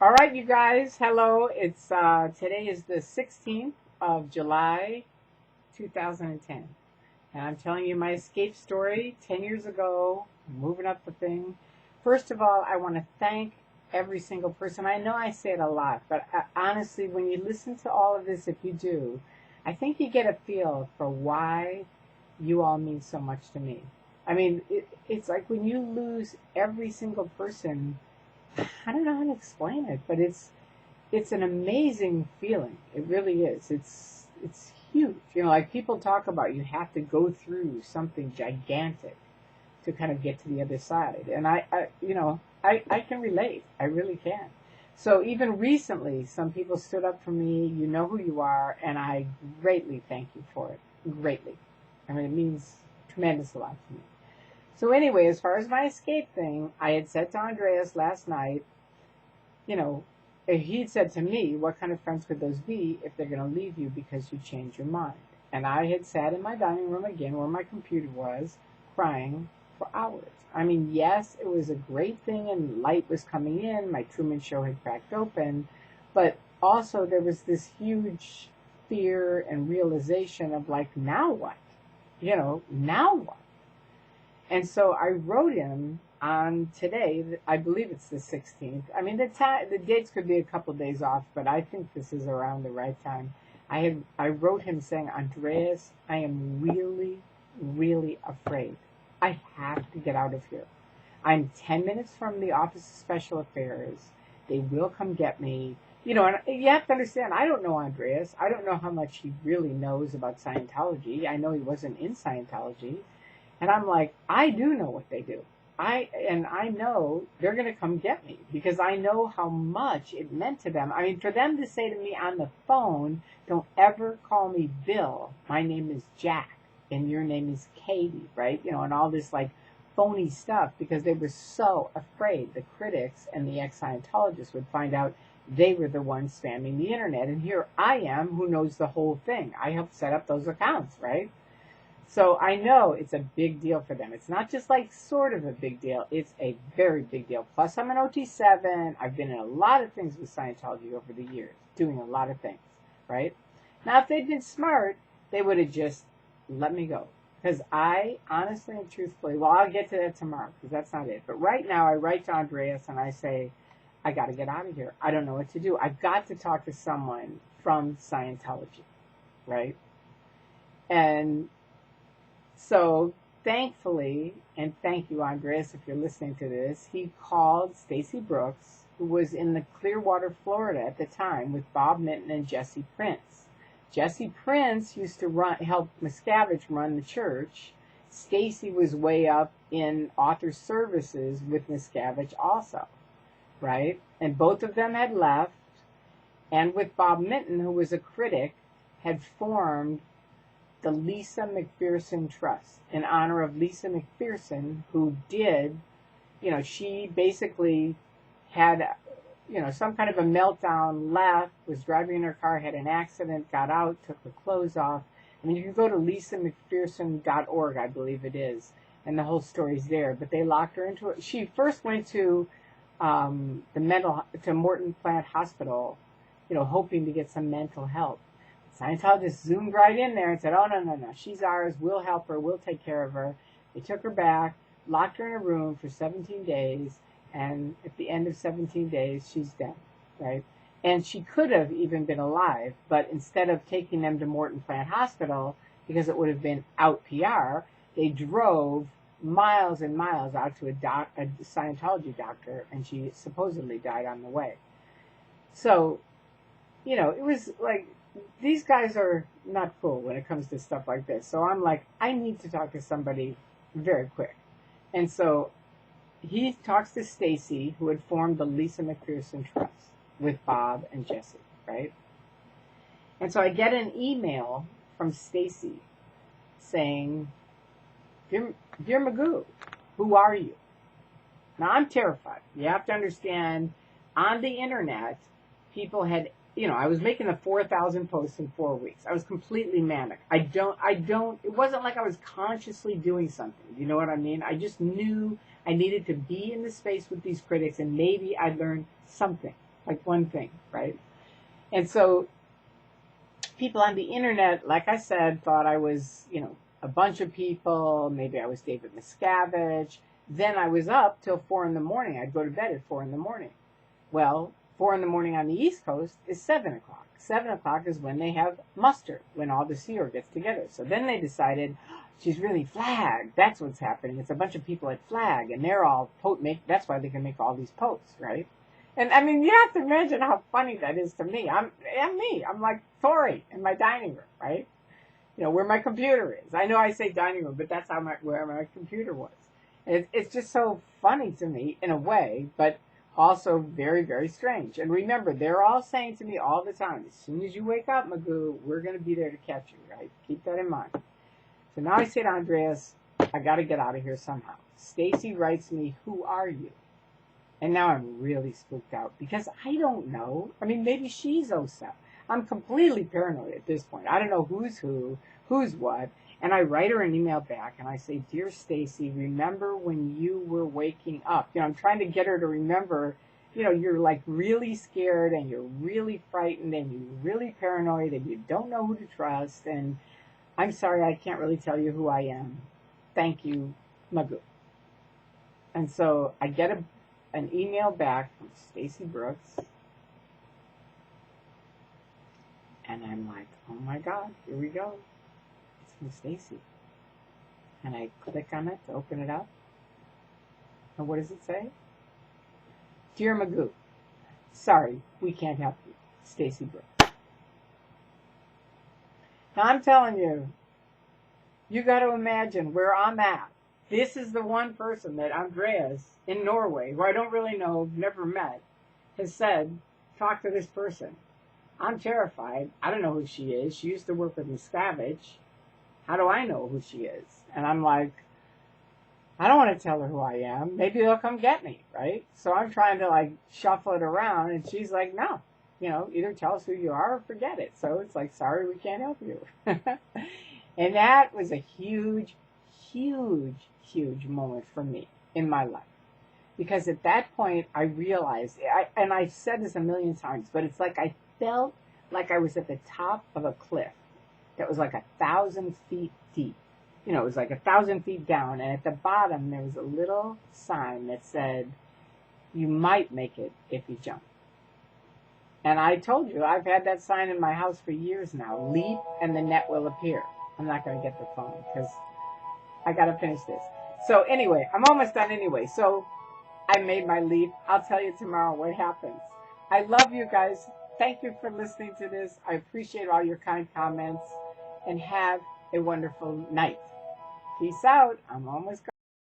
All right, you guys. Hello. It's today is the 16th of July, 2010, and I'm telling you my escape story. 10 years ago, moving up the thing. First of all, I want to thank every single person. I know I say it a lot, but honestly, when you listen to all of this, if you do, I think you get a feel for why you all mean so much to me. I mean, it's like when you lose every single person. I don't know how to explain it, but it's an amazing feeling. It really is. It's huge. You know, like people talk about, you have to go through something gigantic to kind of get to the other side. And I can relate. I really can. So even recently, some people stood up for me. You know who you are, and I greatly thank you for it. Greatly. I mean, it means tremendous a lot to me. So anyway, as far as my escape thing, I had said to Andreas last night, you know, he'd said to me, what kind of friends could those be if they're going to leave you because you change your mind? And I had sat in my dining room again where my computer was, crying for hours. I mean, yes, it was a great thing and light was coming in. My Truman Show had cracked open. But also there was this huge fear and realization of like, now what? You know, now what? And so I wrote him on today. I believe it's the 16th. I mean, the dates could be a couple of days off, but I think this is around the right time. I wrote him saying, Andreas, I am really, really afraid. I have to get out of here. I'm 10 minutes from the Office of Special Affairs. They will come get me. You know, and you have to understand, I don't know Andreas. I don't know how much he really knows about Scientology. I know he wasn't in Scientology. And I'm like, I do know what they do. I know they're going to come get me because I know how much it meant to them. I mean, for them to say to me on the phone, don't ever call me Bill. My name is Jack and your name is Katie, right? You know, and all this like phony stuff because they were so afraid the critics and the ex-Scientologists would find out they were the ones spamming the internet. And here I am who knows the whole thing. I helped set up those accounts, right? So I know it's a big deal for them. It's not just like sort of a big deal. It's a very big deal. Plus I'm an OT7. I've been in a lot of things with Scientology over the years, doing a lot of things, right? Now, if they'd been smart, they would have just let me go. Because I, honestly and truthfully, well, I'll get to that tomorrow because that's not it. But right now I write to Andreas and I say, I got to get out of here. I don't know what to do. I've got to talk to someone from Scientology, right? And so thankfully, and thank you, Andreas, if you're listening to this, he called Stacy Brooks, who was in the Clearwater, Florida at the time with Bob Minton and Jesse Prince. Jesse Prince used to help Miscavige run the church. Stacy was way up in author services with Miscavige also, right? And both of them had left, and with Bob Minton, who was a critic, had formed the Lisa McPherson Trust in honor of Lisa McPherson, who did, you know, she basically had, you know, some kind of a meltdown, left, was driving in her car, had an accident, got out, took her clothes off. I mean, you can go to lisamcpherson.org, I believe it is, and the whole story's there. But they locked her into it. She first went to to Morton Plant Hospital, you know, hoping to get some mental help. Scientologists zoomed right in there and said, oh, no, she's ours, we'll help her, we'll take care of her. They took her back, locked her in a room for 17 days, and at the end of 17 days, she's dead, right? And she could have even been alive, but instead of taking them to Morton Plant Hospital, because it would have been out PR, they drove miles and miles out to a Scientology doctor, and she supposedly died on the way. So, you know, it was like, these guys are not cool when it comes to stuff like this. So I'm like, I need to talk to somebody very quick. And so he talks to Stacy, who had formed the Lisa McPherson Trust with Bob and Jesse, right? And so I get an email from Stacy saying, Dear Magoo, who are you? Now I'm terrified. You have to understand, on the internet, people had, you know, I was making the 4,000 posts in 4 weeks. I was completely manic. It wasn't like I was consciously doing something. You know what I mean? I just knew I needed to be in the space with these critics and maybe I'd learn something. like one thing, right? And so people on the internet, like I said, thought I was, a bunch of people. Maybe I was David Miscavige. Then I was up till 4 in the morning. I'd go to bed at 4 in the morning. Well, 4 in the morning on the East Coast is 7 o'clock. 7 o'clock is when they have muster, when all the Sea Org gets together. So then they decided, she's really flagged. That's what's happening. It's a bunch of people at flag, and they're all that's why they can make all these posts, right? And I mean, you have to imagine how funny that is to me. I'm me. I'm like Tori in my dining room, right? Where my computer is. I know I say dining room, but that's where my computer was. And it's just so funny to me in a way, but also very, very strange. And remember, they're all saying to me all the time, as soon as you wake up, Magoo, we're going to be there to catch you, right? Keep that in mind. So now I say to Andreas, I got to get out of here somehow. Stacy writes me, who are you? And now I'm really spooked out because I don't know. I mean, maybe she's OSEP. I'm completely paranoid at this point. I don't know who's who, who's what. And I write her an email back and I say, Dear Stacy, remember when you were waking up? I'm trying to get her to remember, you're like really scared and you're really frightened and you're really paranoid and you don't know who to trust. And I'm sorry, I can't really tell you who I am. Thank you, Magoo. And so I get an email back from Stacy Brooks. And I'm like, oh my God, here we go. It's from Stacy. And I click on it to open it up. And what does it say? Dear Magoo, sorry, we can't help you. Stacy Brooks. Now I'm telling you, you got to imagine where I'm at. This is the one person that Andreas in Norway, who I don't really know, never met, has said, talk to this person. I'm terrified. I don't know who she is. She used to work with Miscavige. How do I know who she is? And I'm like, I don't want to tell her who I am. Maybe they'll come get me, right? So I'm trying to shuffle it around, and she's like, no, either tell us who you are or forget it. So it's like, sorry, we can't help you. And that was a huge, huge, huge moment for me in my life. Because at that point, I realized, and I've said this a million times, but it's like I felt like I was at the top of a cliff that was like 1,000 feet deep. It was like 1,000 feet down, and at the bottom there was a little sign that said, you might make it if you jump. And I told you, I've had that sign in my house for years now. Leap and the net will appear. I'm not going to get the phone because I got to finish this. So anyway, I'm almost done anyway. So I made my leap. I'll tell you tomorrow what happens. I love you guys. Thank you for listening to this. I appreciate all your kind comments. And have a wonderful night. Peace out. I'm almost gone.